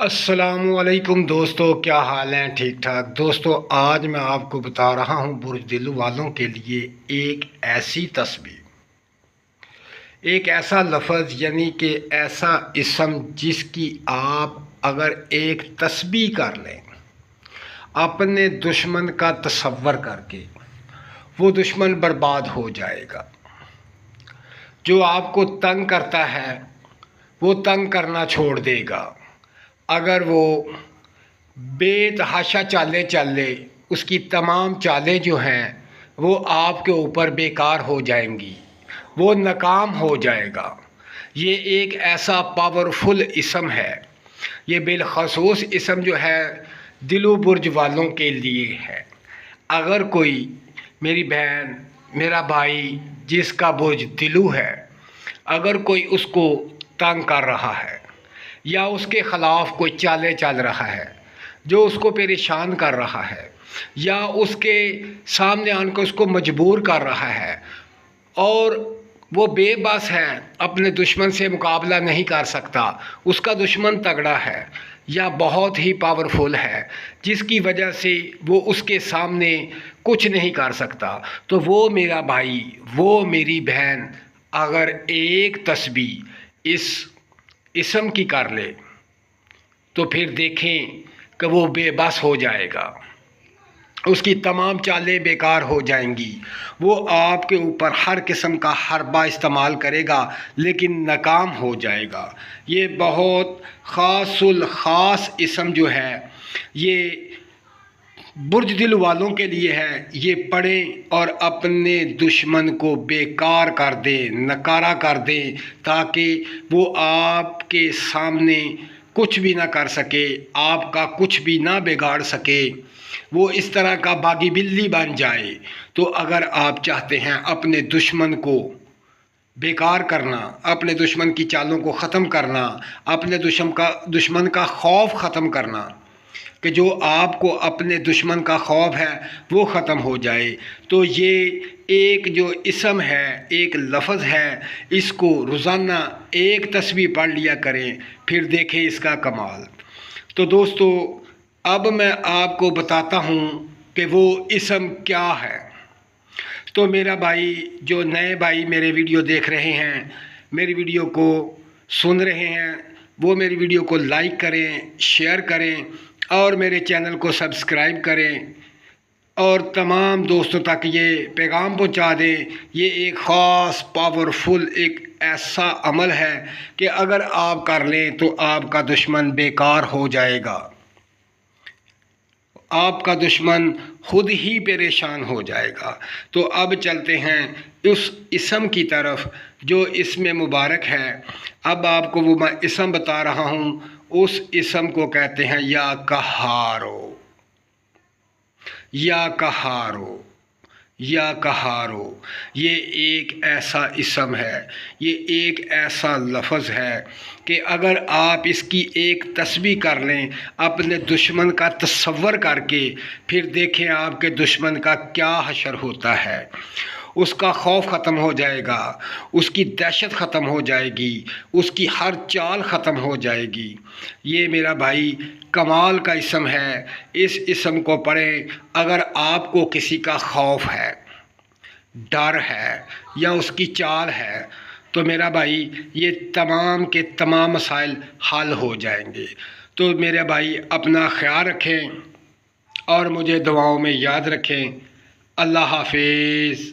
السلام علیکم دوستو، کیا حال ہیں؟ ٹھیک ٹھاک دوستو، آج میں آپ کو بتا رہا ہوں برج دل والوں کے لیے ایک ایسی تسبیح، ایک ایسا لفظ، یعنی کہ ایسا اسم جس کی آپ اگر ایک تسبیح کر لیں اپنے دشمن کا تصور کر کے، وہ دشمن برباد ہو جائے گا۔ جو آپ کو تنگ کرتا ہے وہ تنگ کرنا چھوڑ دے گا۔ اگر وہ بے تحاشا چالیں چل لے، اس کی تمام چالیں جو ہیں وہ آپ کے اوپر بیکار ہو جائیں گی، وہ ناکام ہو جائے گا۔ یہ ایک ایسا پاورفل اسم ہے، یہ بالخصوص اسم جو ہے دلو برج والوں کے لیے ہے۔ اگر کوئی میری بہن، میرا بھائی جس کا برج دلو ہے، اگر کوئی اس کو تنگ کر رہا ہے یا اس کے خلاف کوئی چالیں چل رہا ہے جو اس کو پریشان کر رہا ہے، یا اس کے سامنے آن کے اس کو مجبور کر رہا ہے اور وہ بے بس ہے، اپنے دشمن سے مقابلہ نہیں کر سکتا، اس کا دشمن تگڑا ہے یا بہت ہی پاورفل ہے جس کی وجہ سے وہ اس کے سامنے کچھ نہیں کر سکتا، تو وہ میرا بھائی، وہ میری بہن اگر ایک تسبیح اس اسم کی کر لے تو پھر دیکھیں کہ وہ بے بس ہو جائے گا، اس کی تمام چالیں بیکار ہو جائیں گی۔ وہ آپ کے اوپر ہر قسم کا حربہ استعمال کرے گا لیکن ناکام ہو جائے گا۔ یہ بہت خاص الخاص اسم جو ہے یہ برج دل والوں کے لیے ہے۔ یہ پڑھیں اور اپنے دشمن کو بیکار کر دیں، نکارا کر دیں، تاکہ وہ آپ کے سامنے کچھ بھی نہ کر سکے، آپ کا کچھ بھی نہ بگاڑ سکے، وہ اس طرح کا باغی بلی بن جائے۔ تو اگر آپ چاہتے ہیں اپنے دشمن کو بیکار کرنا، اپنے دشمن کی چالوں کو ختم کرنا، اپنے دشمن کا خوف ختم کرنا، کہ جو آپ کو اپنے دشمن کا خوف ہے وہ ختم ہو جائے، تو یہ ایک جو اسم ہے، ایک لفظ ہے، اس کو روزانہ ایک تسبیح پڑھ لیا کریں، پھر دیکھیں اس کا کمال۔ تو دوستو، اب میں آپ کو بتاتا ہوں کہ وہ اسم کیا ہے۔ تو میرا بھائی، جو نئے بھائی میرے ویڈیو دیکھ رہے ہیں، میری ویڈیو کو سن رہے ہیں، وہ میری ویڈیو کو لائک کریں، شیئر کریں اور میرے چینل کو سبسکرائب کریں اور تمام دوستوں تک یہ پیغام پہنچا دیں۔ یہ ایک خاص پاورفل ایک ایسا عمل ہے کہ اگر آپ کر لیں تو آپ کا دشمن بیکار ہو جائے گا، آپ کا دشمن خود ہی پریشان ہو جائے گا۔ تو اب چلتے ہیں اس اسم کی طرف جو اسم مبارک ہے۔ اب آپ کو وہ میں اسم بتا رہا ہوں، اس اسم کو کہتے ہیں یا قہارو، یا قہارو، یا قہارو۔ یہ ایک ایسا اسم ہے، یہ ایک ایسا لفظ ہے کہ اگر آپ اس کی ایک تسبیح کر لیں اپنے دشمن کا تصور کر کے، پھر دیکھیں آپ کے دشمن کا کیا حشر ہوتا ہے۔ اس کا خوف ختم ہو جائے گا، اس کی دہشت ختم ہو جائے گی، اس کی ہر چال ختم ہو جائے گی۔ یہ میرا بھائی کمال کا اسم ہے، اس اسم کو پڑھیں۔ اگر آپ کو کسی کا خوف ہے، ڈر ہے یا اس کی چال ہے تو میرا بھائی یہ تمام کے تمام مسائل حل ہو جائیں گے۔ تو میرے بھائی اپنا خیال رکھیں اور مجھے دعاؤں میں یاد رکھیں۔ اللہ حافظ۔